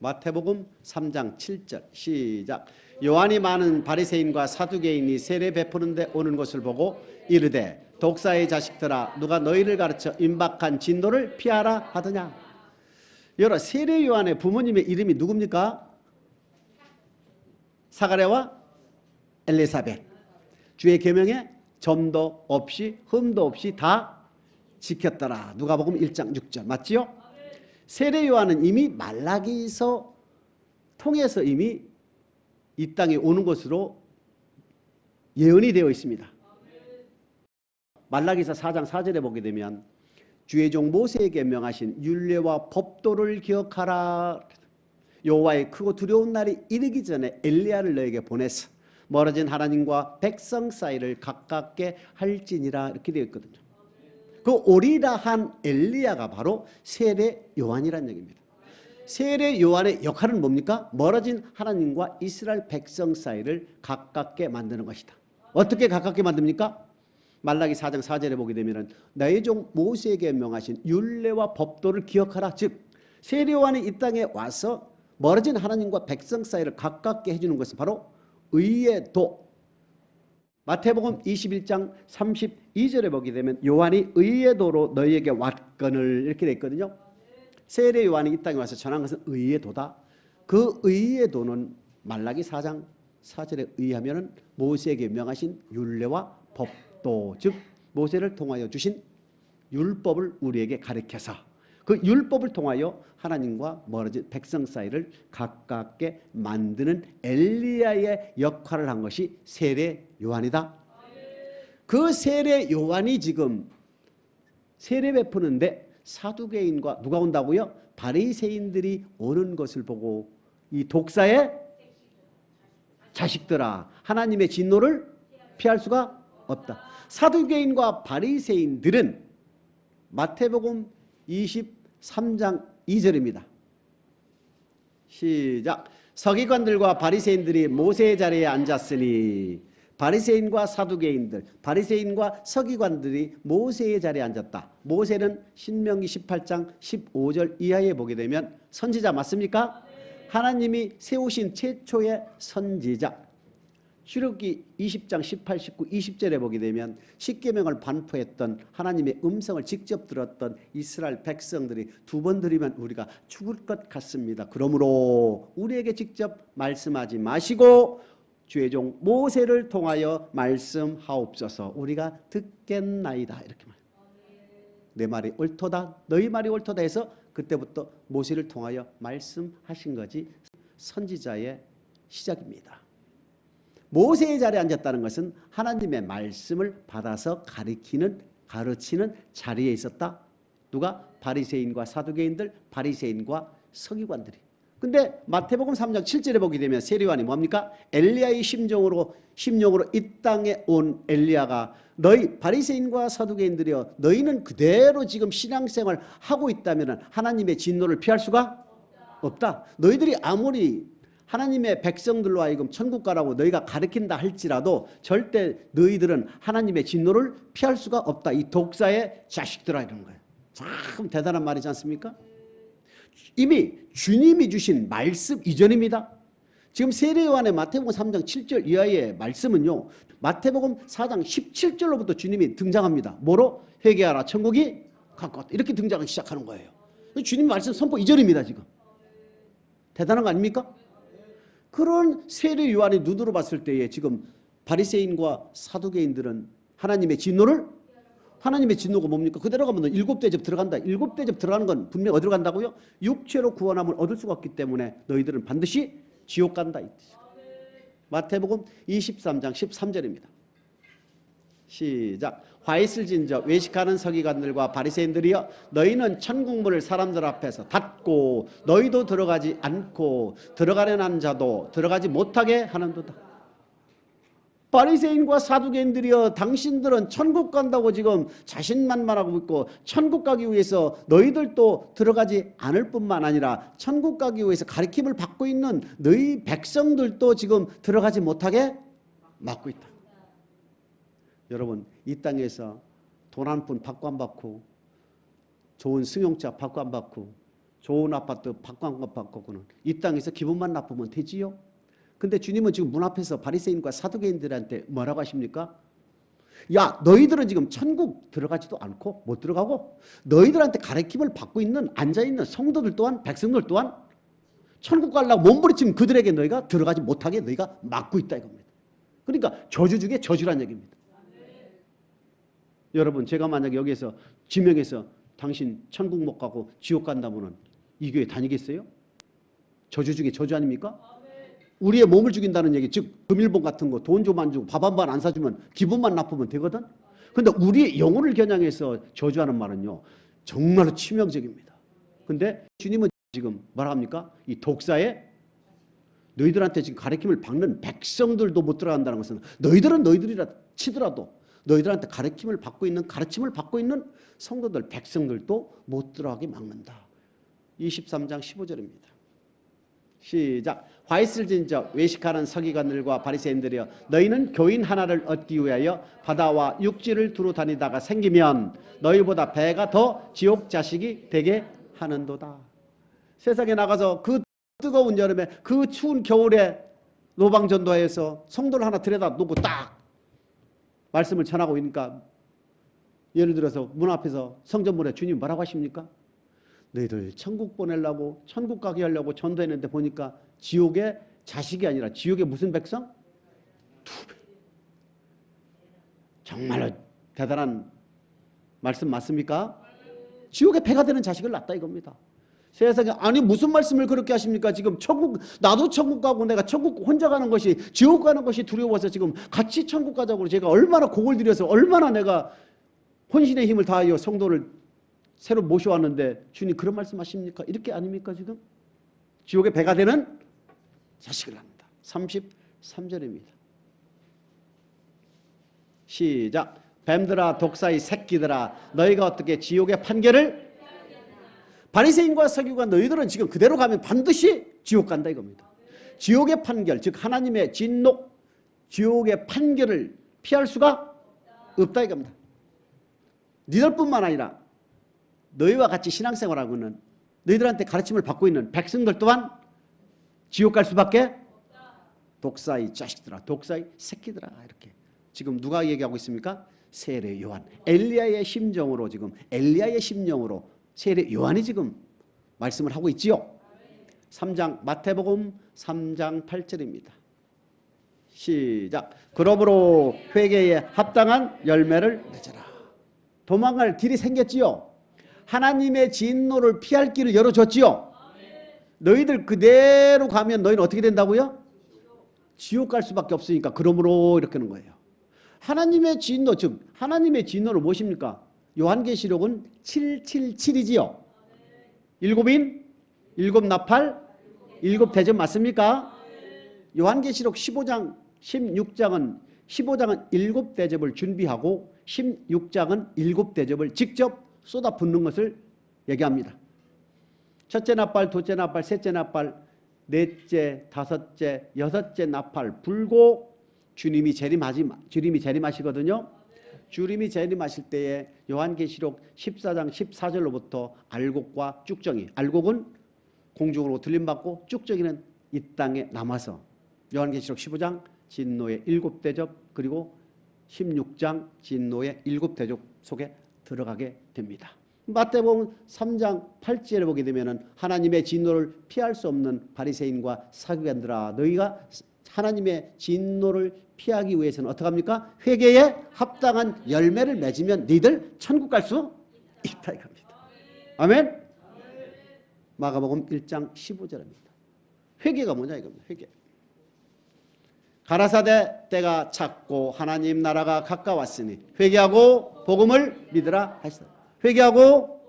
마태복음 3장 7절 시작. 요한이 많은 바리새인과 사두개인이 세례 베푸는데 오는 것을 보고 이르되 독사의 자식들아 누가 너희를 가르쳐 임박한 진노를 피하라 하더냐. 여러 세례 요한의 부모님의 이름이 누굽니까? 사가랴와 엘리사벳. 주의 계명에 점도 없이 흠도 없이 다 지켰더라. 누가복음 1장 6절 맞지요? 세례 요한은 이미 말라기서 통해서 이미 이 땅에 오는 것으로 예언이 되어 있습니다. 말라기서 4장 4절에 보게 되면 주의 종 모세에게 명하신 율례와 법도를 기억하라. 여호와의 크고 두려운 날이 이르기 전에 엘리야를 너에게 보내서 멀어진 하나님과 백성 사이를 가깝게 할지니라 이렇게 되어 있거든요. 그 오리라 한 엘리야가 바로 세례 요한이라는 얘기입니다. 세례 요한의 역할은 뭡니까? 멀어진 하나님과 이스라엘 백성 사이를 가깝게 만드는 것이다. 어떻게 가깝게 만듭니까? 말라기 4장 4절에 보게 되면 나의 종 모세에게 명하신 율례와 법도를 기억하라. 즉 세례 요한이 이 땅에 와서 멀어진 하나님과 백성 사이를 가깝게 해주는 것은 바로 의의 도. 마태복음 21장 32절에 보게 되면 요한이 의의 도로 너희에게 왔거늘 이렇게 되어 있거든요. 세례 요한이 이 땅에 와서 전한 것은 의의 도다. 그 의의 도는 말라기 4장 4절에 의하면 모세에게 명하신 율례와 법도, 즉 모세를 통하여 주신 율법을 우리에게 가르쳐서 그 율법을 통하여 하나님과 멀어진 백성 사이를 가깝게 만드는 엘리야의 역할을 한 것이 세례 요한이다. 그 세례 요한이 지금 세례 베푸는데 사두개인과 누가 온다고요? 바리새인들이 오는 것을 보고 이 독사의 자식들아 하나님의 진노를 피할 수가 없다. 사두개인과 바리새인들은 마태복음 23장 2절입니다. 시작. 서기관들과 바리새인들이 모세의 자리에 앉았으니 바리새인과 사두개인들, 바리새인과 서기관들이 모세의 자리에 앉았다. 모세는 신명기 18장 15절 이하에 보게 되면 선지자 맞습니까? 하나님이 세우신 최초의 선지자. 출애굽기 20장 18, 19, 20절에 보게 되면 십계명을 반포했던 하나님의 음성을 직접 들었던 이스라엘 백성들이 두 번 들으면 우리가 죽을 것 같습니다. 그러므로 우리에게 직접 말씀하지 마시고 주의 종 모세를 통하여 말씀하옵소서. 우리가 듣겠나이다. 이렇게 말해요. 내 말이 옳도다 너희 말이 옳도다 해서 그때부터 모세를 통하여 말씀하신 것이 선지자의 시작입니다. 모세의 자리에 앉았다는 것은 하나님의 말씀을 받아서 가르치는 자리에 있었다. 누가? 바리새인과 사두개인들, 바리새인과 서기관들이. 근데 마태복음 3장 7절에 보게 되면 세례 요한이 뭡니까? 엘리야의 심령으로 이 땅에 온 엘리야가 너희 바리새인과 사두개인들이여 너희는 그대로 지금 신앙생활 하고 있다면 하나님의 진노를 피할 수가 없다. 너희들이 아무리 하나님의 백성들로 하여금 천국 가라고 너희가 가르친다 할지라도 절대 너희들은 하나님의 진노를 피할 수가 없다. 이 독사의 자식들아 이러는 거예요. 참 대단한 말이지 않습니까? 이미 주님이 주신 말씀 이전입니다. 지금 세례 요한의 마태복음 3장 7절 이하의 말씀은요. 마태복음 4장 17절로부터 주님이 등장합니다. 뭐로? 회개하라 천국이 가까웠다. 이렇게 등장을 시작하는 거예요. 주님 말씀 선포 이전입니다. 지금. 대단한 거 아닙니까? 그런 세례 요한의 눈으로 봤을 때에 지금 바리새인과 사두개인들은 하나님의 진노가 뭡니까? 그대로 가면 7대접 들어간다. 7대접 들어가는 건 분명히 어디로 간다고요? 육체로 구원함을 얻을 수가 없기 때문에 너희들은 반드시 지옥 간다. 마태복음 23장 13절입니다. 시작. 화 있을 진저 외식하는 서기관들과 바리새인들이여 너희는 천국문을 사람들 앞에서 닫고 너희도 들어가지 않고 들어가려는 자도 들어가지 못하게 하는도다. 바리새인과 사두개인들이여 당신들은 천국 간다고 지금 자신만만하고 있고 천국 가기 위해서 너희들도 들어가지 않을 뿐만 아니라 천국 가기 위해서 가르침을 받고 있는 너희 백성들도 지금 들어가지 못하게 막고 있다. 여러분 이 땅에서 돈 한 푼 받고 안 받고 좋은 승용차 받고 안 받고 좋은 아파트 박광업 받고는 이 땅에서 기분만 나쁘면 되지요. 근데 주님은 지금 문 앞에서 바리새인과 사두개인들한테 뭐라고 하십니까? 야, 너희들은 지금 천국 들어가지도 않고 못 들어가고 너희들한테 가르침을 받고 있는 앉아있는 성도들 또한 백성들 또한 천국 가려고 몸부림치면 그들에게 너희가 들어가지 못하게 너희가 막고 있다 이겁니다. 그러니까 저주 중에 저주란 얘기입니다. 여러분, 제가 만약에 여기에서 지명해서 당신 천국 못 가고 지옥 간다면은 이 교회 다니겠어요? 저주 중에 저주 아닙니까? 우리의 몸을 죽인다는 얘기, 즉 금일봉 같은 거 돈 좀 안 주고 밥 한 번 안 사주면 기분만 나쁘면 되거든. 근데 우리의 영혼을 겨냥해서 저주하는 말은요 정말로 치명적입니다. 근데 주님은 지금 뭐라 합니까? 이 독사에 너희들한테 지금 가르침을 받는 백성들도 못 들어간다는 것은 너희들은 너희들이라 치더라도 너희들한테 가르침을 받고 있는 성도들 백성들도 못 들어가게 막는다. 23장 15절입니다. 시작. 화 있을 진저 외식하는 서기관들과 바리새인들이여 너희는 교인 하나를 얻기 위하여 바다와 육지를 두루 다니다가 생기면 너희보다 배가 더 지옥 자식이 되게 하는도다. 세상에 나가서 그 뜨거운 여름에 그 추운 겨울에 노방전도에서 성도를 하나 들여다 놓고 딱 말씀을 전하고 있으니까 예를 들어서 문 앞에서 성전문에 주님 뭐라고 하십니까? 너희들 천국 보내려고 천국 가게 하려고 전도했는데 보니까 지옥의 자식이 아니라 지옥의 무슨 백성? 두 배. 정말로 대단한 말씀 맞습니까? 지옥의 배가 되는 자식을 낳았다 이겁니다. 세상에 아니 무슨 말씀을 그렇게 하십니까? 지금 천국 나도 천국 가고 내가 천국 혼자 가는 것이 지옥 가는 것이 두려워서 지금 같이 천국 가자고 제가 얼마나 곡을 들여서 얼마나 내가 혼신의 힘을 다하여 성도를 새로 모셔왔는데 주님 그런 말씀하십니까? 이렇게 아닙니까 지금? 지옥의 배가 되는 자식을 낳는다. 33절입니다. 시작. 뱀들아 독사의 새끼들아 너희가 어떻게 지옥의 판결을 바리새인과 서기관 너희들은 지금 그대로 가면 반드시 지옥 간다 이겁니다. 지옥의 판결 즉 하나님의 진노 지옥의 판결을 피할 수가 없다 이겁니다. 니들뿐만 아니라 너희와 같이 신앙생활하고는 너희들한테 가르침을 받고 있는 백성들 또한 지옥 갈 수밖에 독사의 자식들아 독사의 새끼들아 이렇게 지금 누가 얘기하고 있습니까? 세례 요한 엘리야의 심정으로 지금 엘리야의 심령으로 세례 요한이 지금 말씀을 하고 있지요. 3장 마태복음 3장 8절입니다. 시작. 그러므로 회개에 합당한 열매를 맺어라. 도망갈 길이 생겼지요. 하나님의 진노를 피할 길을 열어줬지요. 너희들 그대로 가면 너희는 어떻게 된다고요? 지옥 갈 수밖에 없으니까 그러므로 이렇게 하는 거예요. 하나님의 진노 즉 하나님의 진노를 무엇입니까? 요한계시록은 777이지요. 일곱인, 일곱 나팔, 일곱 대접 맞습니까? 요한계시록 15장, 15장은 일곱 대접을 준비하고 16장은 일곱 대접을 직접 쏟아붓는 것을 얘기합니다. 첫째 나팔, 둘째 나팔, 셋째 나팔, 넷째, 다섯째, 여섯째 나팔 불고 주님이 재림하시거든요. 주님이 재림하실 때에 요한계시록 14장 14절로부터 알곡과 쭉정이 알곡은 공중으로 들림받고 쭉정이는 이 땅에 남아서 요한계시록 15장 진노의 일곱 대접 그리고 16장 진노의 일곱 대접 속에 들어가게 됩니다. 마태복음 3장 8절에 보게 되면 하나님의 진노를 피할 수 없는 바리새인과 사기관들아 너희가 하나님의 진노를 피하기 위해서는 어떻게 합니까? 회개에 합당한 열매를 맺으면 너희들 천국 갈 수 있다 이겁니다. 아멘. 마가복음 1장 15절입니다. 회개가 뭐냐 이겁니다. 회개. 가라사대 때가 찼고 하나님 나라가 가까웠으니 회개하고 복음을 믿으라 하시다. 회개하고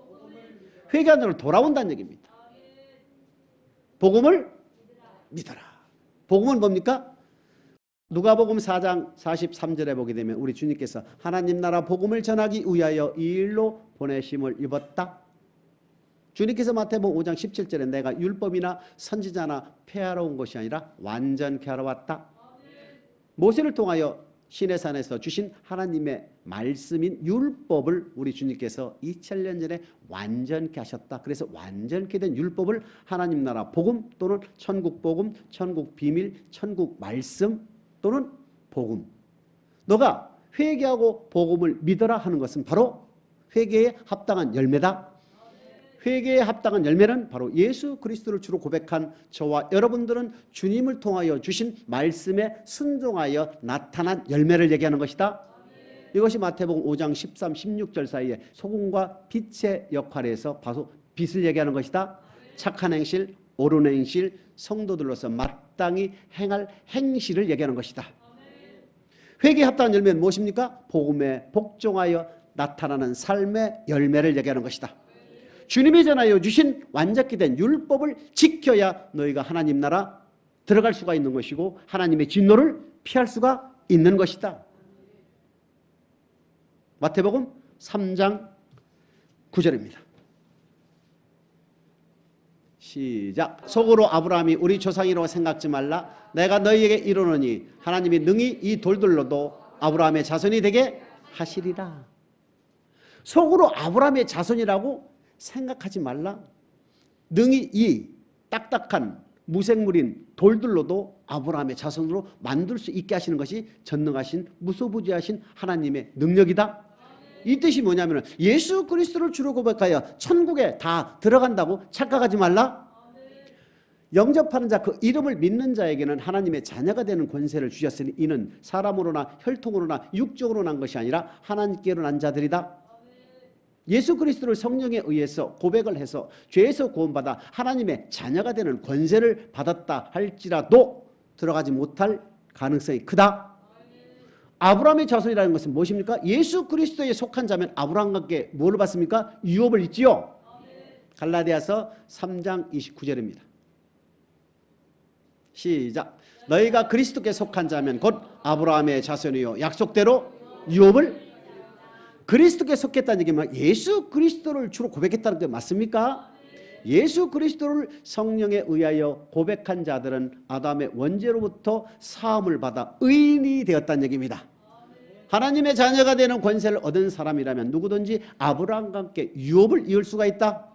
회개하는 돌아온다는 얘기입니다. 복음을 믿어라. 복음은 뭡니까? 누가복음 4장 43절에 보게 되면 우리 주님께서 하나님 나라 복음을 전하기 위하여 이 일로 보내심을 입었다. 주님께서 마태복음 5장 17절에 내가 율법이나 선지자나 폐하러 온 것이 아니라 완전케 하러 왔다. 모세를 통하여 시내산에서 주신 하나님의 말씀인 율법을 우리 주님께서 2000년 전에 완전케 하셨다. 그래서 완전케 된 율법을 하나님 나라 복음 또는 천국 복음, 천국 비밀, 천국 말씀 또는 복음. 너가 회개하고 복음을 믿어라 하는 것은 바로 회개에 합당한 열매다. 회개에 합당한 열매는 바로 예수 그리스도를 주로 고백한 저와 여러분들은 주님을 통하여 주신 말씀에 순종하여 나타난 열매를 얘기하는 것이다. 이것이 마태복음 5장 13, 16절 사이에 소금과 빛의 역할에서 바로 빛을 얘기하는 것이다. 착한 행실, 옳은 행실, 성도들로서 마땅히 행할 행실을 얘기하는 것이다. 회개에 합당한 열매는 무엇입니까? 복음에 복종하여 나타나는 삶의 열매를 얘기하는 것이다. 주님이 전하여 주신 완전케 된 율법을 지켜야 너희가 하나님 나라 들어갈 수가 있는 것이고 하나님의 진노를 피할 수가 있는 것이다. 마태복음 3장 9절입니다. 시작. 속으로 아브라함이 우리 조상이라고 생각지 말라. 내가 너희에게 이르노니 하나님이 능히 이 돌들로도 아브라함의 자손이 되게 하시리라. 속으로 아브라함의 자손이라고 생각하지 말라. 능히 이 딱딱한 무생물인 돌들로도 아브라함의 자손으로 만들 수 있게 하시는 것이 전능하신 무소부지하신 하나님의 능력이다. 이 뜻이 뭐냐면 예수 그리스도를 주로 고백하여 천국에 다 들어간다고 착각하지 말라. 영접하는 자, 그 이름을 믿는 자에게는 하나님의 자녀가 되는 권세를 주셨으니 이는 사람으로나 혈통으로나 육적으로 난 것이 아니라 하나님께로 난 자들이다. 예수 그리스도를 성령에 의해서 고백을 해서 죄에서 구원받아 하나님의 자녀가 되는 권세를 받았다 할지라도 들어가지 못할 가능성이 크다. 아브라함의 자손이라는 것은 무엇입니까? 예수 그리스도에 속한 자면 아브라함과 함께 뭐를 받습니까? 유업을 잊지요. 갈라디아서 3장 29절입니다. 시작. 너희가 그리스도께 속한 자면 곧 아브라함의 자손이요 약속대로 유업을. 그리스도께 속했다는 얘기는 예수 그리스도를 주로 고백했다는 게 맞습니까? 예수 그리스도를 성령에 의하여 고백한 자들은 아담의 원죄로부터 사함을 받아 의인이 되었다는 얘기입니다. 하나님의 자녀가 되는 권세를 얻은 사람이라면 누구든지 아브라함과 함께 유업을 이을 수가 있다.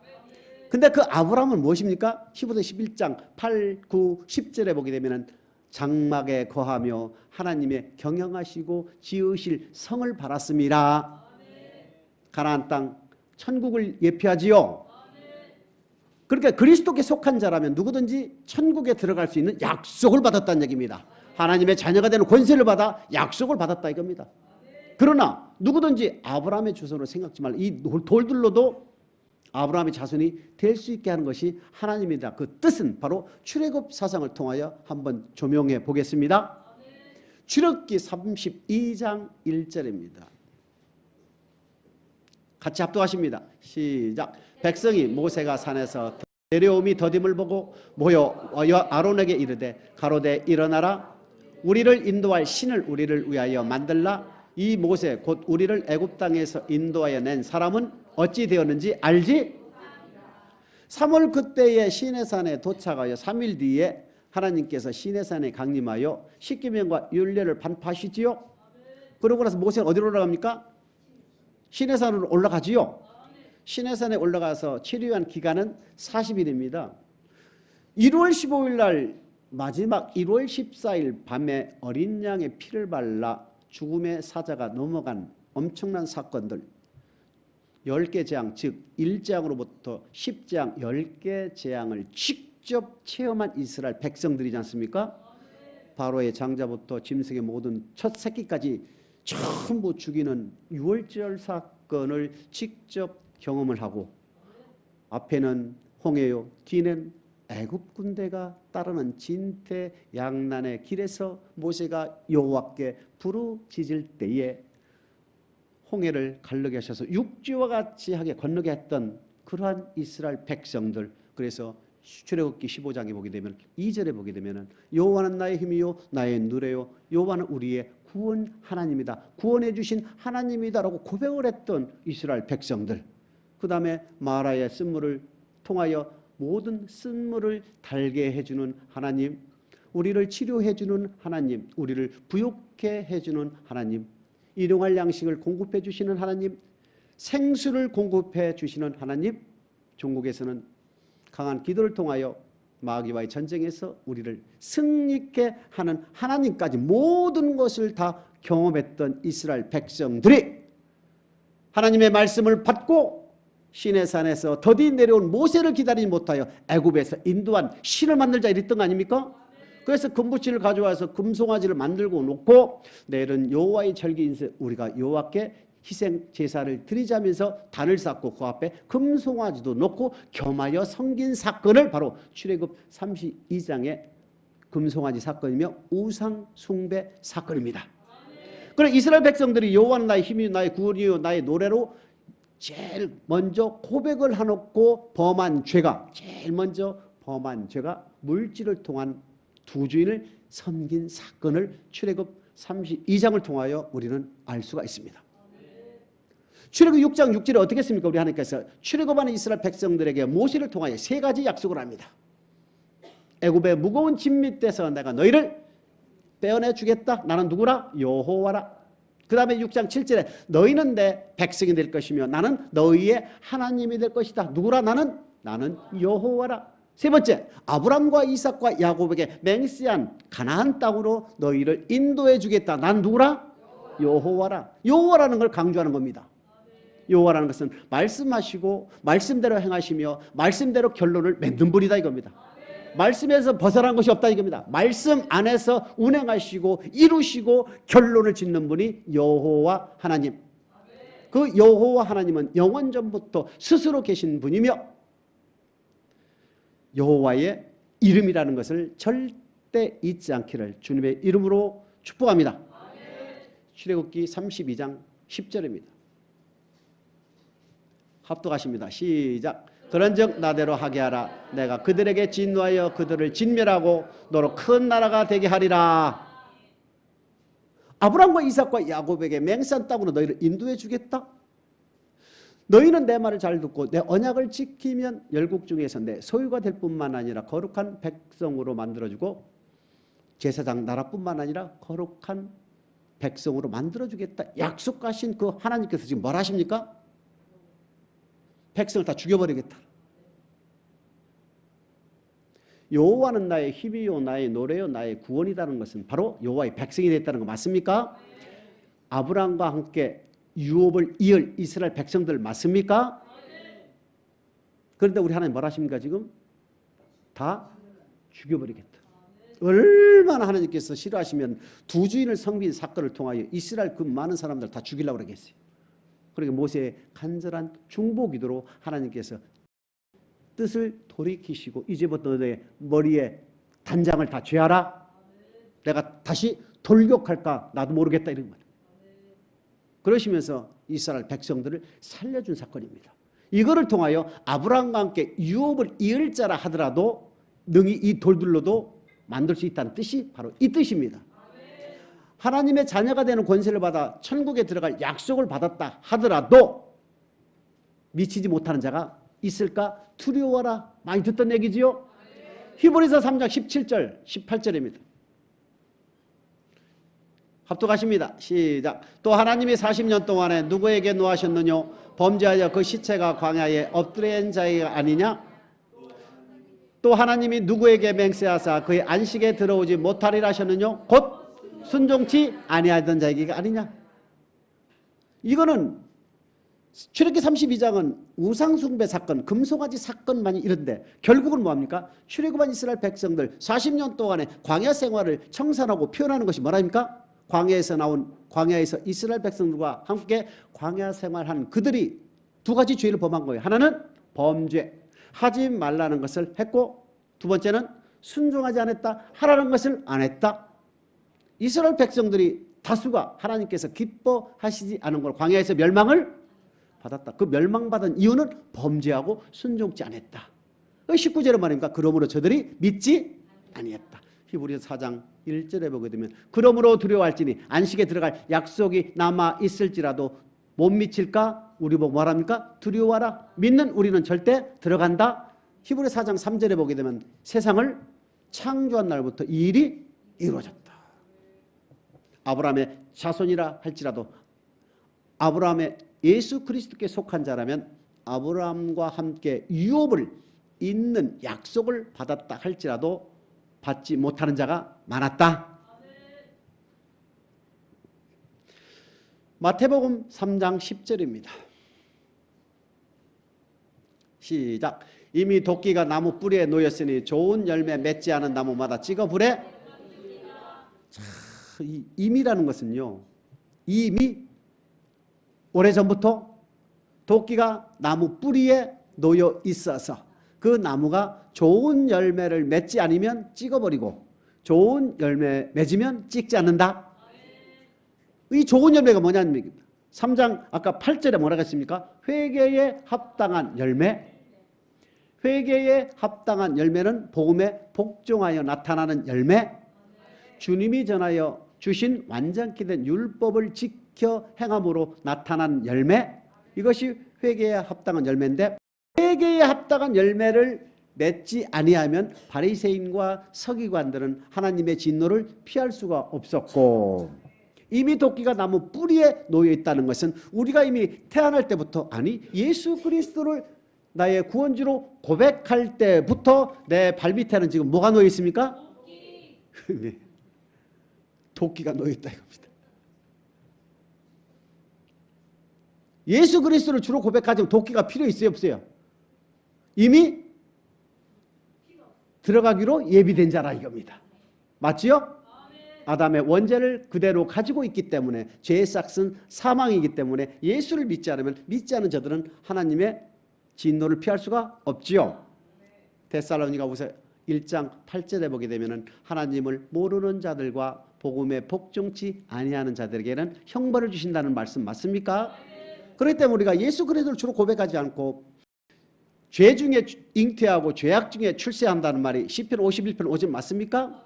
근데 그 아브라함은 무엇입니까? 히브리서 11장 8, 9, 10절에 보게 되면 장막에 거하며 하나님의 경영하시고 지으실 성을 바랐습니다. 가나안 땅 천국을 예표하지요. 그러니까 그리스도께 속한 자라면 누구든지 천국에 들어갈 수 있는 약속을 받았다는 얘기입니다. 하나님의 자녀가 되는 권세를 받아 약속을 받았다 이겁니다. 그러나 누구든지 아브라함의 자손으로 생각지 말라. 이 돌들로도 아브라함의 자손이 될 수 있게 하는 것이 하나님이다. 그 뜻은 바로 출애굽 사상을 통하여 한번 조명해 보겠습니다. 출애굽기 32장 1절입니다. 같이 합독하십니다. 시작. 백성이 모세가 산에서 내려옴이 더딤을 보고 모여 아론에게 이르되 가로되 일어나라. 우리를 인도할 신을 우리를 위하여 만들라. 이 모세 곧 우리를 애굽 땅에서 인도하여 낸 사람은 어찌 되었는지 알지? 3월 그때에 시내산에 도착하여 3일 뒤에 하나님께서 시내산에 강림하여 십계명과 율례를 반파하시지요. 그러고 나서 모세는 어디로 올라갑니까? 시내산으로 올라가지요. 시내산에 올라가서 치료한 기간은 40일입니다. 1월 15일 날 마지막 1월 14일 밤에 어린 양의 피를 발라 죽음의 사자가 넘어간 엄청난 사건들 10개 재앙, 즉 1재앙으로부터 10재앙 10개 재앙을 직접 체험한 이스라엘 백성들이지 않습니까? 바로의 장자부터 짐승의 모든 첫 새끼까지 전부 죽이는 유월절 사건을 직접 경험을 하고 앞에는 홍해요, 뒤는 애굽 군대가 따르는 진퇴양난의 길에서 모세가 여호와께 부르짖을 때에 홍해를 갈르게 하셔서 육지와 같이 하게 건너게 했던 그러한 이스라엘 백성들. 그래서 출애굽기 15장에 보게 되면 2절에 보게 되면 여호와는 나의 힘이요 나의 누레요 여호와는 우리의 구원 하나님이다. 구원해 주신 하나님이다라고 고백을 했던 이스라엘 백성들. 그 다음에 마라의 쓴물을 통하여 모든 쓴물을 달게 해주는 하나님, 우리를 치료해 주는 하나님, 우리를 부욕해 해주는 하나님, 일용할 양식을 공급해 주시는 하나님, 생수를 공급해 주시는 하나님, 중국에서는 강한 기도를 통하여 마귀와의 전쟁에서 우리를 승리케 하는 하나님까지 모든 것을 다 경험했던 이스라엘 백성들이 하나님의 말씀을 받고 시내산에서 더디 내려온 모세를 기다리지 못하여 애굽에서 인도한 신을 만들자 이랬던 거 아닙니까? 그래서 금붙이를 가져와서 금송아지를 만들고 놓고 내일은 여호와의 절기인서 우리가 여호와께 희생 제사를 드리자면서 단을 쌓고 그 앞에 금송아지도 놓고 겸하여 섬긴 사건을 바로 출애굽 32장의 금송아지 사건이며 우상 숭배 사건입니다. 그래 이스라엘 백성들이 여호와는 나의 힘이요 나의 구원이요 나의 노래로 제일 먼저 고백을 해놓고 범한 죄가 제일 먼저 범한 죄가 물질을 통한 두 주인을 섬긴 사건을 출애굽 32장을 통하여 우리는 알 수가 있습니다. 출애굽 6장 6절에 어떻게 했습니까? 우리 하나님께서 출애굽하는 이스라엘 백성들에게 모세를 통하여 세 가지 약속을 합니다. 애굽의 무거운 짐 밑에서 내가 너희를 빼어내 주겠다. 나는 누구라? 여호와라. 그 다음에 6장 7절에 너희는 내 백성이 될 것이며 나는 너희의 하나님이 될 것이다. 누구라? 나는 여호와라. 세 번째, 아브람과 이삭과 야곱에게 맹세한 가나안 땅으로 너희를 인도해 주겠다. 난 누구라? 여호와라. 여호와라는 걸 강조하는 겁니다. 여호와라는 것은 말씀하시고 말씀대로 행하시며 말씀대로 결론을 맺는 분이다 이겁니다. 말씀에서 벗어난 것이 없다 이겁니다. 말씀 안에서 운행하시고 이루시고 결론을 짓는 분이 여호와 하나님. 그 여호와 하나님은 영원 전부터 스스로 계신 분이며 여호와의 이름이라는 것을 절대 잊지 않기를 주님의 이름으로 축복합니다. 출애굽기 32장 10절입니다. 합독하십니다. 시작. 그런즉 나대로 하게 하라. 내가 그들에게 진노하여 그들을 진멸하고 너로 큰 나라가 되게 하리라. 아브람과 이삭과 야곱에게 맹세한 땅으로 너희를 인도해 주겠다. 너희는 내 말을 잘 듣고 내 언약을 지키면 열국 중에서 내 소유가 될 뿐만 아니라 거룩한 백성으로 만들어주고 제사장 나라뿐만 아니라 거룩한 백성으로 만들어주겠다. 약속하신 그 하나님께서 지금 뭘 하십니까? 백성을 다 죽여버리겠다. 여호와는 나의 힘이요 나의 노래요 나의 구원이라는 것은 바로 여호와의 백성이 됐다는 거 맞습니까? 아브라함과 함께 유업을 이을 이스라엘 백성들 맞습니까? 그런데 우리 하나님 뭘 하십니까 지금? 다 죽여버리겠다. 얼마나 하나님께서 싫어하시면 두 주인을 섬긴 사건을 통하여 이스라엘 그 많은 사람들 다 죽이려고 그러겠어요. 그러니까 모세의 간절한 중보 기도로 하나님께서 뜻을 돌이키시고 이제부터 내 머리에 단장을 다 죄하라. 내가 다시 돌격할까 나도 모르겠다 이런 거예요. 그러시면서 이스라엘 백성들을 살려준 사건입니다. 이거를 통하여 아브라함과 함께 유업을 이을 자라 하더라도 능히 이 돌들로도 만들 수 있다는 뜻이 바로 이 뜻입니다. 하나님의 자녀가 되는 권세를 받아 천국에 들어갈 약속을 받았다 하더라도 미치지 못하는 자가 있을까 두려워라. 많이 듣던 얘기지요. 히브리서 3장 17절 18절입니다. 합독하십니다. 시작. 또 하나님이 40년 동안에 누구에게 노하셨느냐? 범죄하여 그 시체가 광야에 엎드린 자가 아니냐? 또 하나님이 누구에게 맹세하사 그의 안식에 들어오지 못하리라 하셨느냐? 곧 순종치 아니하던 자에게가 아니냐? 이거는 출애굽기 32장은 우상숭배 사건, 금송아지 사건만이 이런데 결국은 뭐합니까? 출애굽한 이스라엘 백성들 40년 동안의 광야 생활을 청산하고 표현하는 것이 뭐랍니까? 광야에서 이스라엘 백성들과 함께 광야 생활한 그들이 두 가지 죄를 범한 거예요. 하나는 범죄, 하지 말라는 것을 했고 두 번째는 순종하지 않았다, 하라는 것을 안 했다. 이스라엘 백성들이 다수가 하나님께서 기뻐하시지 않은 걸 광야에서 멸망을 받았다. 그 멸망받은 이유는 범죄하고 순종치 않았다. 19절은 말입니까? 그러므로 저들이 믿지 아니했다. 히브리서 4장 1절에 보게 되면 그러므로 두려워할지니 안식에 들어갈 약속이 남아 있을지라도 못 미칠까? 우리 보고 말합니까? 두려워하라. 믿는 우리는 절대 들어간다. 히브리 4장 3절에 보게 되면 세상을 창조한 날부터 이 일이 이루어졌다. 아브라함의 자손이라 할지라도 아브라함의 예수 그리스도께 속한 자라면 아브라함과 함께 유업을 잇는 약속을 받았다 할지라도 받지 못하는 자가 많았다. 마태복음 3장 10절입니다. 시작. 이미 도끼가 나무 뿌리에 놓였으니 좋은 열매 맺지 않은 나무마다 찍어 불에. 이 이미라는 것은요, 이미 오래전부터 도끼가 나무 뿌리에 놓여 있어서 그 나무가 좋은 열매를 맺지 않으면 찍어버리고 좋은 열매 맺으면 찍지 않는다. 이 좋은 열매가 뭐냐는 얘기입니다. 3장 아까 8절에 뭐라고 했습니까? 회개에 합당한 열매. 회개에 합당한 열매는 복음에 복종하여 나타나는 열매. 주님이 전하여 주신 완전케 된 율법을 지켜 행함으로 나타난 열매. 이것이 회개에 합당한 열매인데, 회개에 합당한 열매를 맺지 아니하면 바리새인과 서기관들은 하나님의 진노를 피할 수가 없었고, 이미 도끼가 나무 뿌리에 놓여 있다는 것은 우리가 이미 태어날 때부터, 아니 예수 그리스도를 나의 구원주로 고백할 때부터 내 발밑에는 지금 뭐가 놓여 있습니까? 네. 도끼가 놓여 있다 이겁니다. 예수 그리스도를 주로 고백하자면 도끼가 필요 있어요, 없어요? 이미 들어가기로 예비된 자라 이겁니다. 맞지요? 아담의 원죄를 그대로 가지고 있기 때문에 죄의 싹은 사망이기 때문에 예수를 믿지 않으면 믿지 않은 저들은 하나님의 진노를 피할 수가 없지요. 데살로니가후서 1장 8절에 보게 되면은 하나님을 모르는 자들과 복음에 복종치 아니하는 자들에게는 형벌을 주신다는 말씀 맞습니까? 그렇기 때문에 우리가 예수 그리스도를 주로 고백하지 않고 죄 중에 잉태하고 죄악 중에 출세한다는 말이 시편 51편 5절 맞습니까?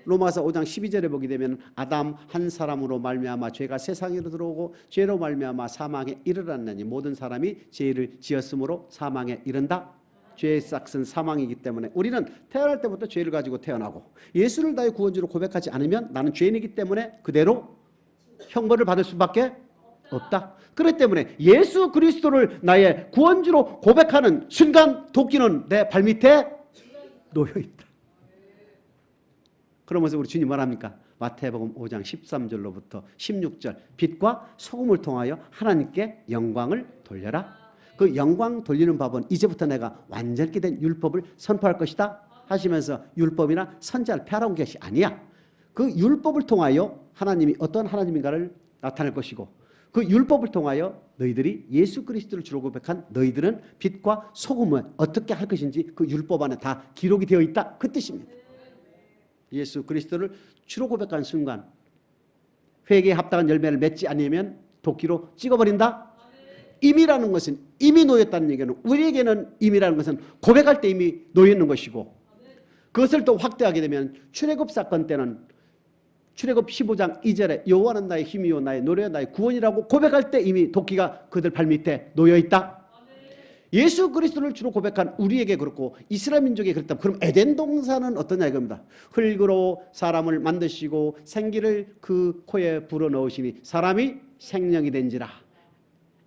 로마서 5장 12절에 보게 되면 아담 한 사람으로 말미암아 죄가 세상으로 들어오고 죄로 말미암아 사망에 이르렀나니 모든 사람이 죄를 지었으므로 사망에 이른다. 죄의 싹은 사망이기 때문에 우리는 태어날 때부터 죄를 가지고 태어나고 예수를 나의 구원주로 고백하지 않으면 나는 죄인이기 때문에 그대로 형벌을 받을 수밖에 없다. 그렇기 때문에 예수 그리스도를 나의 구원주로 고백하는 순간 도끼는 내 발밑에 놓여 있다. 그러면서 우리 주님 뭐랍니까? 마태복음 5장 13절로부터 16절 빛과 소금을 통하여 하나님께 영광을 돌려라. 그 영광 돌리는 법은 이제부터 내가 완전히 된 율법을 선포할 것이다 하시면서 율법이나 선지자를 폐하라는 것이 아니야. 그 율법을 통하여 하나님이 어떤 하나님인가를 나타낼 것이고 그 율법을 통하여 너희들이 예수 그리스도를 주로 고백한 너희들은 빛과 소금을 어떻게 할 것인지 그 율법 안에 다 기록이 되어 있다. 그 뜻입니다. 예수 그리스도를 주로 고백한 순간 회개에 합당한 열매를 맺지 않으면 도끼로 찍어버린다. 임이라는 것은 이미 놓였다는 얘기는 우리에게는 임이라는 것은 고백할 때 이미 놓여있는 것이고 그것을 또 확대하게 되면 출애굽 사건 때는 출애굽 15장 2절에 여호와는 나의 힘이요 나의 노래요 나의 구원이라고 고백할 때 이미 도끼가 그들 발밑에 놓여있다. 예수 그리스도를 주로 고백한 우리에게 그렇고 이스라엘 민족에게 그랬다면 그럼 에덴 동산은 어떠냐 이겁니다. 흙으로 사람을 만드시고 생기를 그 코에 불어넣으시니 사람이 생명이 된지라.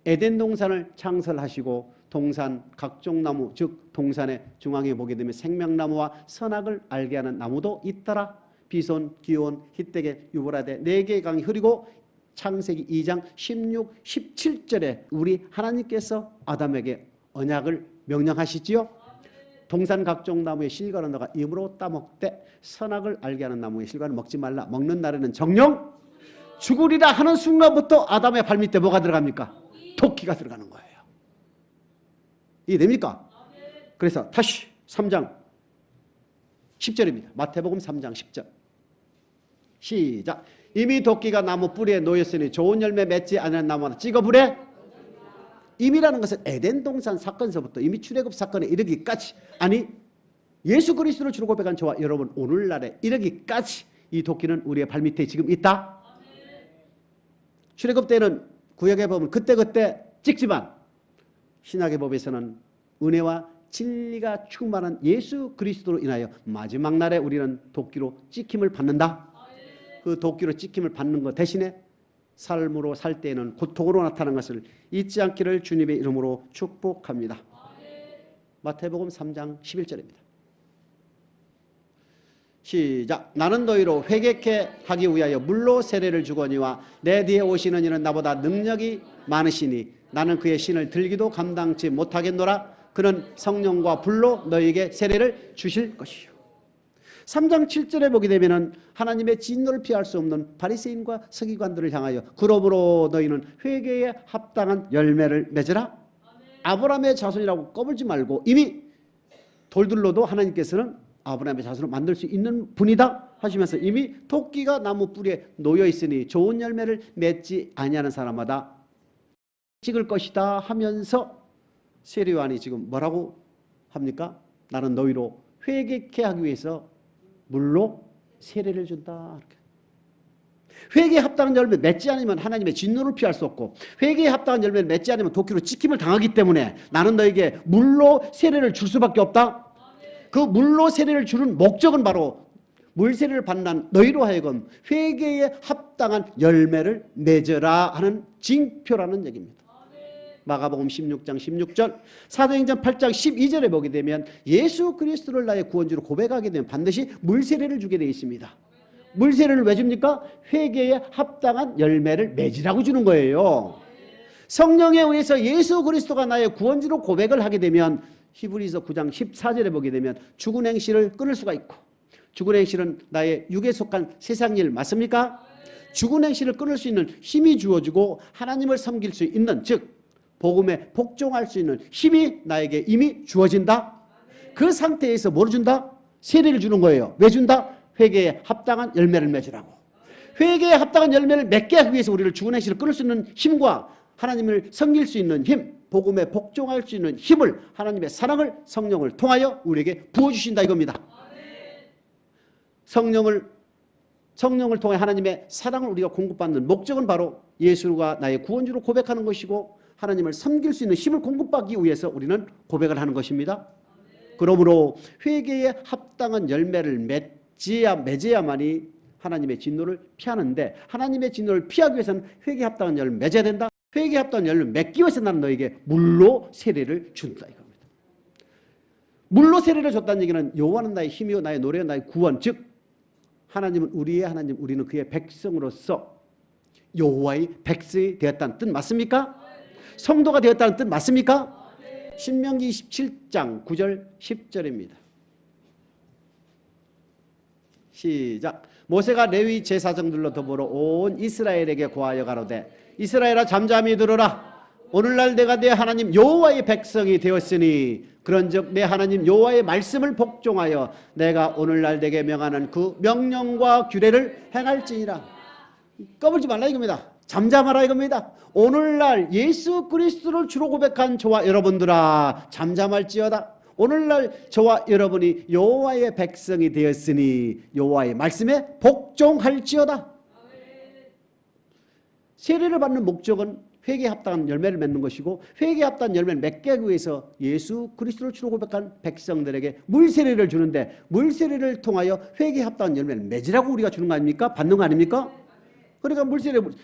에덴 동산을 창설하시고 동산 각종 나무 즉 동산의 중앙에 보게 되면 생명나무와 선악을 알게 하는 나무도 있더라. 비손, 기온, 히데겔, 유브라데 4개의 강이 흐르고 창세기 2장 16, 17절에 우리 하나님께서 아담에게 언약을 명령하시지요. 동산 각종 나무의 실과는 너가 입으로 따먹되 선악을 알게 하는 나무의 실과는 먹지 말라. 먹는 날에는 정령 죽으리라 하는 순간부터 아담의 발밑에 뭐가 들어갑니까? 도끼가 들어가는 거예요. 이해됩니까? 그래서 다시 3장 10절입니다. 마태복음 3장 10절 시작. 이미 도끼가 나무 뿌리에 놓였으니 좋은 열매 맺지 않은 나무는 찍어불에. 임이라는 것은 에덴 동산 사건서부터 이미 출애굽 사건에 이르기까지 아니 예수 그리스도를 주로 고백한 저와 여러분 오늘날에 이르기까지 이 도끼는 우리의 발밑에 지금 있다. 출애굽 때는 구약에 보면 그때그때 찍지만 신약의 법에서는 은혜와 진리가 충만한 예수 그리스도로 인하여 마지막 날에 우리는 도끼로 찍힘을 받는다. 그 도끼로 찍힘을 받는 것 대신에 삶으로 살 때에는 고통으로 나타나는 것을 잊지 않기를 주님의 이름으로 축복합니다. 마태복음 3장 11절입니다. 시작. 나는 너희로 회개케 하기 위하여 물로 세례를 주거니와 내 뒤에 오시는 이는 나보다 능력이 많으시니 나는 그의 신을 들기도 감당치 못하겠노라. 그는 성령과 불로 너희에게 세례를 주실 것이요. 3장 7절에 보게 되면은 하나님의 진노를 피할 수 없는 바리새인과 서기관들을 향하여 그러므로 너희는 회개에 합당한 열매를 맺으라. 아브라함의 자손이라고 꺼불지 말고 이미 돌들로도 하나님께서는 아브라함의 자손을 만들 수 있는 분이다 하시면서 이미 토끼가 나무 뿌리에 놓여 있으니 좋은 열매를 맺지 아니하는 사람마다 찍을 것이다 하면서 세례요한이 지금 뭐라고 합니까? 나는 너희로 회개케 하기 위해서 물로 세례를 준다. 이렇게. 회개에 합당한 열매를 맺지 않으면 하나님의 진노를 피할 수 없고 회개에 합당한 열매를 맺지 않으면 도끼로 찍힘을 당하기 때문에 나는 너에게 물로 세례를 줄 수밖에 없다. 그 물로 세례를 주는 목적은 바로 물 세례를 받는 너희로 하여금 회개에 합당한 열매를 맺어라 하는 징표라는 얘기입니다. 마가복음 16장 16절, 사도행전 8장 12절에 보게 되면 예수 그리스도를 나의 구원주로 고백하게 되면 반드시 물세례를 주게 되어 있습니다. 물세례를 왜 줍니까? 회개에 합당한 열매를 맺으라고 주는 거예요. 성령에 의해서 예수 그리스도가 나의 구원주로 고백을 하게 되면 히브리서 9장 14절에 보게 되면 죽은 행실을 끊을 수가 있고, 죽은 행실은 나의 육에 속한 세상 일 맞습니까? 죽은 행실을 끊을 수 있는 힘이 주어지고 하나님을 섬길 수 있는, 즉 복음에 복종할 수 있는 힘이 나에게 이미 주어진다. 그 상태에서 뭘 준다? 세례를 주는 거예요. 왜 준다? 회개에 합당한 열매를 맺으라고. 회개에 합당한 열매를 맺게 하기 위해서 우리를 죽은 행실을 끊을 수 있는 힘과 하나님을 섬길 수 있는 힘, 복음에 복종할 수 있는 힘을, 하나님의 사랑을, 성령을 통하여 우리에게 부어주신다 이겁니다. 성령을 통해 하나님의 사랑을 우리가 공급받는 목적은 바로 예수가 나의 구원주로 고백하는 것이고 하나님을 섬길 수 있는 힘을 공급받기 위해서 우리는 고백을 하는 것입니다. 그러므로 회개에 합당한 열매를 맺어야만이 하나님의 진노를 피하는데, 하나님의 진노를 피하기 위해서는 회개에 합당한 열매를 맺어야 된다. 회개에 합당한 열매를 맺기 위해서 나는 너에게 물로 세례를 준다 이겁니다. 물로 세례를 줬다는 얘기는 여호와는 나의 힘이요 나의 노래요 나의 구원, 즉 하나님은 우리의 하나님, 우리는 그의 백성으로서 여호와의 백성이 되었다는 뜻 맞습니까? 성도가 되었다는 뜻 맞습니까? 신명기 27장 9절 10절입니다. 시작. 모세가 레위 제사장들로 더불어 온 이스라엘에게 고하여 가로되 이스라엘아 잠잠히 들으라. 오늘날 내가 내 하나님 여호와의 백성이 되었으니 그런즉 내 하나님 여호와의 말씀을 복종하여 내가 오늘날 내게 명하는 그 명령과 규례를 행할지니라. 꺼불지 말라 이겁니다. 잠잠하라 이겁니다. 오늘날 예수 그리스도를 주로 고백한 저와 여러분들아 잠잠할지어다. 오늘날 저와 여러분이 여호와의 백성이 되었으니 여호와의 말씀에 복종할지어다. 세례를 받는 목적은 회개에 합당한 열매를 맺는 것이고 회개에 합당한 열매를 맺게 하기 위해서 예수 그리스도를 주로 고백한 백성들에게 물세례를 주는데 물세례를 통하여 회개에 합당한 열매를 맺으라고 우리가 주는 거 아닙니까? 받는 거 아닙니까? 그러니까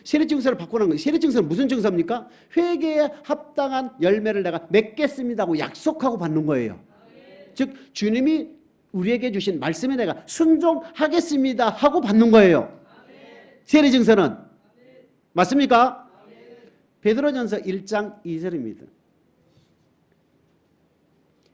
세례 증서를 받고 난 거예요. 세례 증서는 무슨 증서입니까? 회개에 합당한 열매를 내가 맺겠습니다 하고 약속하고 받는 거예요. 즉 주님이 우리에게 주신 말씀에 내가 순종하겠습니다 하고 받는 거예요. 세례 증서는 맞습니까? 베드로전서 1장 2절입니다.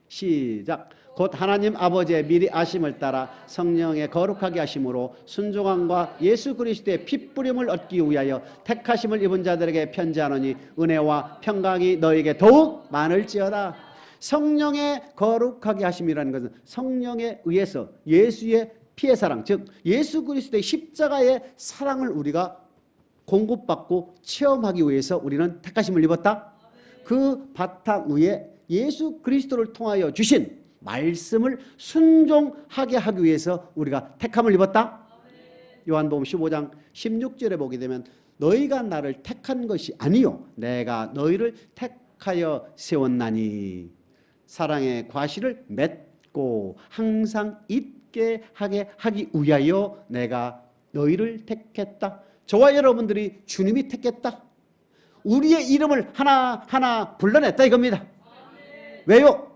시작. 곧 하나님 아버지의 미리 아심을 따라 성령의 거룩하게 하심으로 순종함과 예수 그리스도의 핏부림을 얻기 위하여 택하심을 입은 자들에게 편지하노니 은혜와 평강이 너에게 더욱 많을지어다. 성령의 거룩하게 하심이라는 것은 성령에 의해서 예수의 피의 사랑, 즉 예수 그리스도의 십자가의 사랑을 우리가 공급받고 체험하기 위해서 우리는 택하심을 입었다. 그 바탕 위에 예수 그리스도를 통하여 주신 말씀을 순종하게 하기 위해서 우리가 택함을 입었다. 요한복음 15장 16절에 보게 되면 너희가 나를 택한 것이 아니요 내가 너희를 택하여 세웠나니. 사랑의 과실을 맺고 항상 있게 하기 위하여 내가 너희를 택했다. 저와 여러분들이 주님이 택했다. 우리의 이름을 하나하나 불러냈다 이겁니다. 왜요?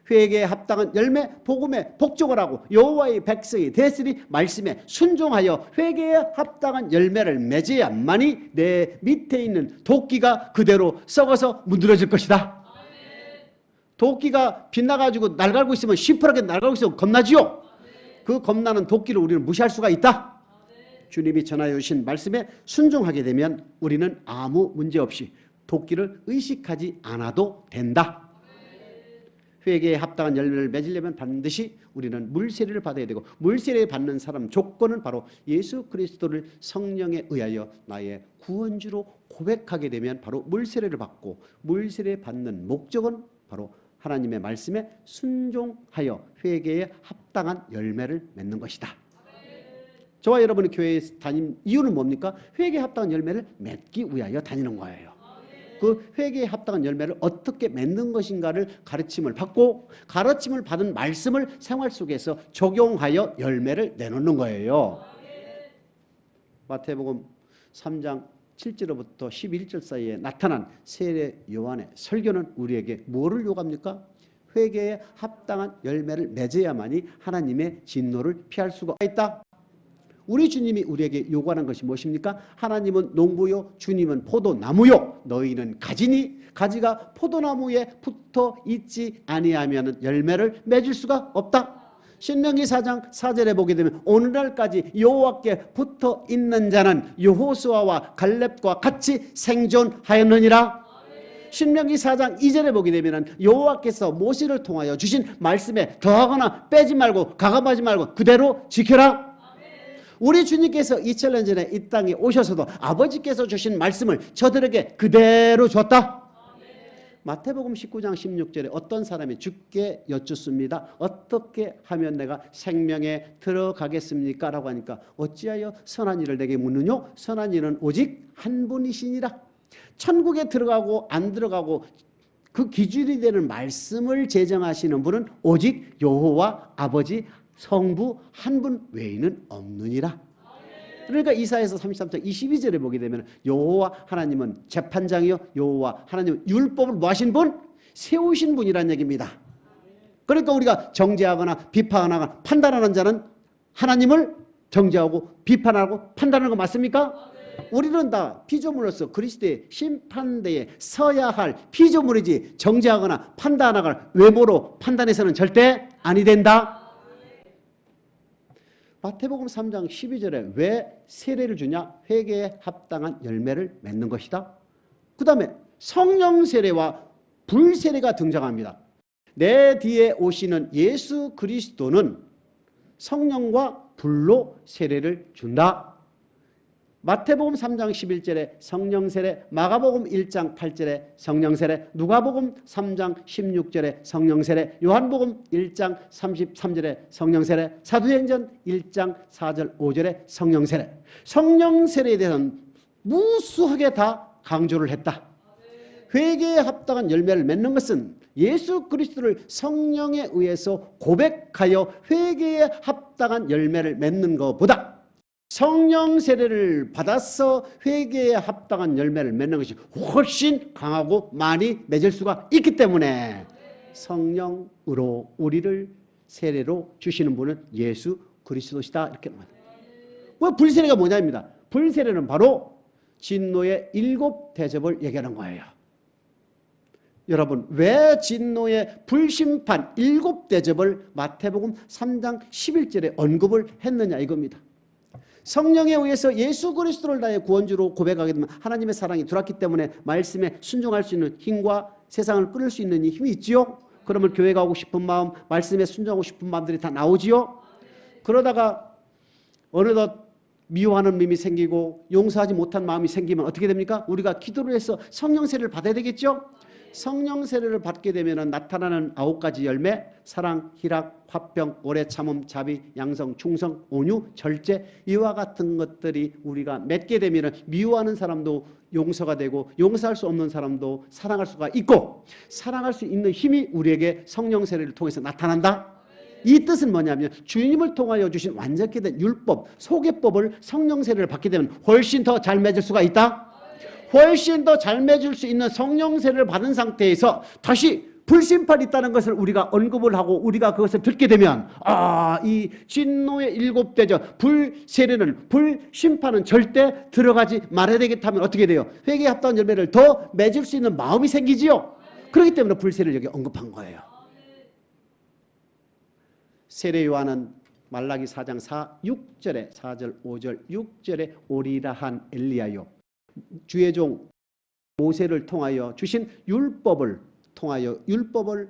회개에 합당한 열매, 복음에 복종을 하고 여호와의 백성이 되으니 말씀에 순종하여 회개에 합당한 열매를 맺어야만이 내 밑에 있는 도끼가 그대로 썩어서 문드러질 것이다. 도끼가 빗나가지고 날갈고 있으면 시퍼렇게 날갈고 있으면 겁나지요. 그 겁나는 도끼를 우리는 무시할 수가 있다. 주님이 전하여 주신 말씀에 순종하게 되면 우리는 아무 문제 없이 도끼를 의식하지 않아도 된다. 회개에 합당한 열매를 맺으려면 반드시 우리는 물세례를 받아야 되고, 물세례 받는 사람 조건은 바로 예수 그리스도를 성령에 의하여 나의 구원주로 고백하게 되면 바로 물세례를 받고, 물세례 받는 목적은 바로 하나님의 말씀에 순종하여 회개에 합당한 열매를 맺는 것이다. 저와 여러분이 교회에 다니는 이유는 뭡니까? 회개에 합당한 열매를 맺기 위하여 다니는 거예요. 그 회개에 합당한 열매를 어떻게 맺는 것인가를 가르침을 받고, 가르침을 받은 말씀을 생활 속에서 적용하여 열매를 내놓는 거예요. 마태복음 3장 7절부터 11절 사이에 나타난 세례 요한의 설교는 우리에게 뭐를 요구합니까? 회개에 합당한 열매를 맺어야만이 하나님의 진노를 피할 수가 있다. 우리 주님이 우리에게 요구하는 것이 무엇입니까? 하나님은 농부요, 주님은 포도나무요, 너희는 가지니 가지가 포도나무에 붙어 있지 아니하면 열매를 맺을 수가 없다. 신명기 4장 4절에 보게 되면 오늘날까지 여호와께 붙어 있는 자는 여호수아와 갈렙과 같이 생존하였느니라. 신명기 4장 2절에 보게 되면 여호와께서 모세를 통하여 주신 말씀에 더하거나 빼지 말고 가감하지 말고 그대로 지켜라. 우리 주님께서 2000년 전에 이 땅에 오셔서도 아버지께서 주신 말씀을 저들에게 그대로 줬다. 마태복음 19장 16절에 어떤 사람이 주께 여쭙습니다. 어떻게 하면 내가 생명에 들어가겠습니까? 라고 하니까 어찌하여 선한 일을 내게 묻느뇨? 선한 일은 오직 한 분이시니라. 천국에 들어가고 안 들어가고 그 기준이 되는 말씀을 제정하시는 분은 오직 여호와 아버지 성부 한 분 외에는 없느니라. 그러니까 이사야서 33장 22절에 보게 되면 여호와 하나님은 재판장이요, 여호와 하나님은 율법을 뭐 하신 분? 세우신 분이라는 얘기입니다. 그러니까 우리가 정죄하거나 비판하거나 판단하는 자는 하나님을 정죄하고 비판하고 판단하는 거 맞습니까? 우리는 다 피조물로서 그리스도의 심판대에 서야 할 피조물이지 정죄하거나 판단하거나 외모로 판단해서는 절대 아니 된다. 마태복음 3장 12절에 왜 세례를 주냐? 회개에 합당한 열매를 맺는 것이다. 그 다음에 성령 세례와 불 세례가 등장합니다. 내 뒤에 오시는 예수 그리스도는 성령과 불로 세례를 준다. 마태복음 3장 11절에 성령 세례, 마가복음 1장 8절에 성령 세례, 누가복음 3장 16절에 성령 세례, 요한복음 1장 33절에 성령 세례, 사도행전 1장 4절 5절에 성령 세례. 성령 세례에 대해서는 무수하게 다 강조를 했다. 회개에 합당한 열매를 맺는 것은 예수 그리스도를 성령에 의해서 고백하여 회개에 합당한 열매를 맺는 것보다 성령 세례를 받아서 회개에 합당한 열매를 맺는 것이 훨씬 강하고 많이 맺을 수가 있기 때문에 성령으로 우리를 세례로 주시는 분은 예수 그리스도시다 이렇게 말합니다. 불세례가 뭐냐입니다. 불세례는 바로 진노의 7대접을 얘기하는 거예요. 여러분, 왜 진노의 불심판 7대접을 마태복음 3장 11절에 언급을 했느냐 이겁니다. 성령에 의해서 예수 그리스도를 나의 구원주로 고백하게 되면 하나님의 사랑이 들어왔기 때문에 말씀에 순종할 수 있는 힘과 세상을 끊을 수 있는 힘이 있지요. 그러면 교회 가고 싶은 마음, 말씀에 순종하고 싶은 마음들이 다 나오지요. 그러다가 어느덧 미워하는 마음이 생기고 용서하지 못한 마음이 생기면 어떻게 됩니까? 우리가 기도를 해서 성령 세례를 받아야 되겠죠. 성령 세례를 받게 되면 나타나는 9가지 열매, 사랑, 희락, 화평, 오래 참음, 자비, 양성, 충성, 온유, 절제, 이와 같은 것들이 우리가 맺게 되면 미워하는 사람도 용서가 되고 용서할 수 없는 사람도 사랑할 수가 있고, 사랑할 수 있는 힘이 우리에게 성령 세례를 통해서 나타난다. 이 뜻은 뭐냐면 주님을 통하여 주신 완전케 된 율법, 소개법을 성령 세례를 받게 되면 훨씬 더 잘 맺을 수가 있다. 훨씬 더 잘 맺을 수 있는 성령 세례를 받은 상태에서 다시 불심판이 있다는 것을 우리가 언급을 하고 우리가 그것을 듣게 되면, 이 진노의 7대죠. 불세례는, 불심판은 절대 들어가지 말아야 되겠다 하면 어떻게 돼요? 회개에 합당한 열매를 더 맺을 수 있는 마음이 생기지요. 그렇기 때문에 불세례를 여기 언급한 거예요. 세례 요한은 말라기 4장 6절에 4절 5절 6절에 오리라 한 엘리야요, 주의 종 모세를 통하여 주신 율법을 통하여 율법을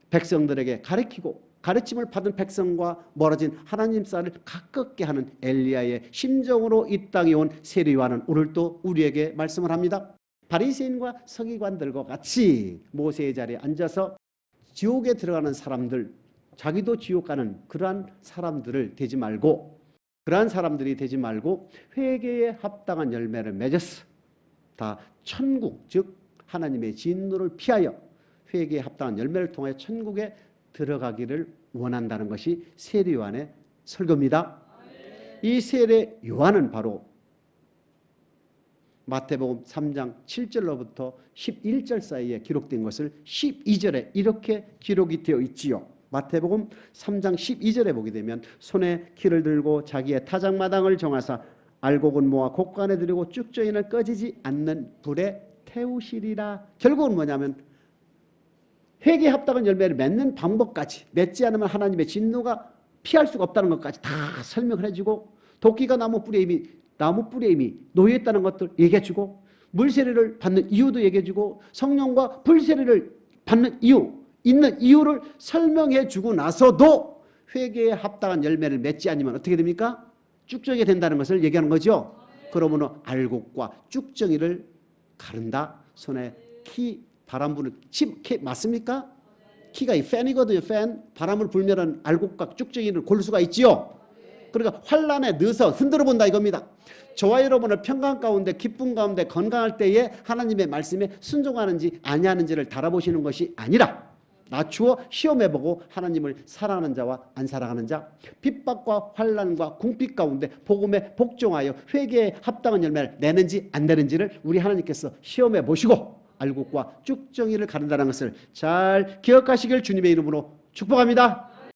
백성들에게 가르치고 가르침을 받은 백성과 멀어진 하나님 사이를 가깝게 하는 엘리야의 심정으로 이 땅에 온 세례 요한은 오늘 또 우리에게 말씀을 합니다. 바리새인과 서기관들과 같이 모세의 자리에 앉아서 지옥에 들어가는 사람들, 자기도 지옥 가는 그러한 사람들을 되지 말고, 그러한 사람들이 되지 말고 회개에 합당한 열매를 맺었어. 다 천국, 즉 하나님의 진노를 피하여 회개에 합당한 열매를 통해 천국에 들어가기를 원한다는 것이 세례 요한의 설교입니다. 이 세례 요한은 바로 마태복음 3장 7절로부터 11절 사이에 기록된 것을 12절에 이렇게 기록이 되어 있지요. 마태복음 3장 12절에 보게 되면 손에 키를 들고 자기의 타작마당을 정하사 알곡은 모아 곡간에 들이고 쭉저이는 꺼지지 않는 불에 태우시리라. 결국은 뭐냐면 회개에 합당한 열매를 맺는 방법까지, 맺지 않으면 하나님의 진노가 피할 수가 없다는 것까지 다 설명을 해주고, 도끼가 나무 뿌리에 이미 놓여있다는 것들 얘기해주고, 물세례를 받는 이유도 얘기해주고, 성령과 불세례를 받는 있는 이유를 설명해주고 나서도 회개에 합당한 열매를 맺지 않으면 어떻게 됩니까? 쭉정이가 된다는 것을 얘기하는 거죠. 그러면 알곡과 쭉정이를 가른다. 손에 키, 바람 부는 키 맞습니까? 키가 이 팬이거든요. 팬. 바람을 불면 알곡과 쭉정이를 고를 수가 있지요. 그러니까 환란에 넣어서 흔들어 본다 이겁니다. 저와 여러분을 평강 가운데, 기쁨 가운데, 건강할 때에 하나님의 말씀에 순종하는지 아니하는지를 달아보시는 것이 아니라 낮추어 시험해보고 하나님을 사랑하는 자와 안 사랑하는 자, 핍박과 환난과 궁핍 가운데 복음에 복종하여 회개에 합당한 열매를 내는지 안 내는지를 우리 하나님께서 시험해보시고 알곡과 쭉정이를 가른다는 것을 잘 기억하시길 주님의 이름으로 축복합니다.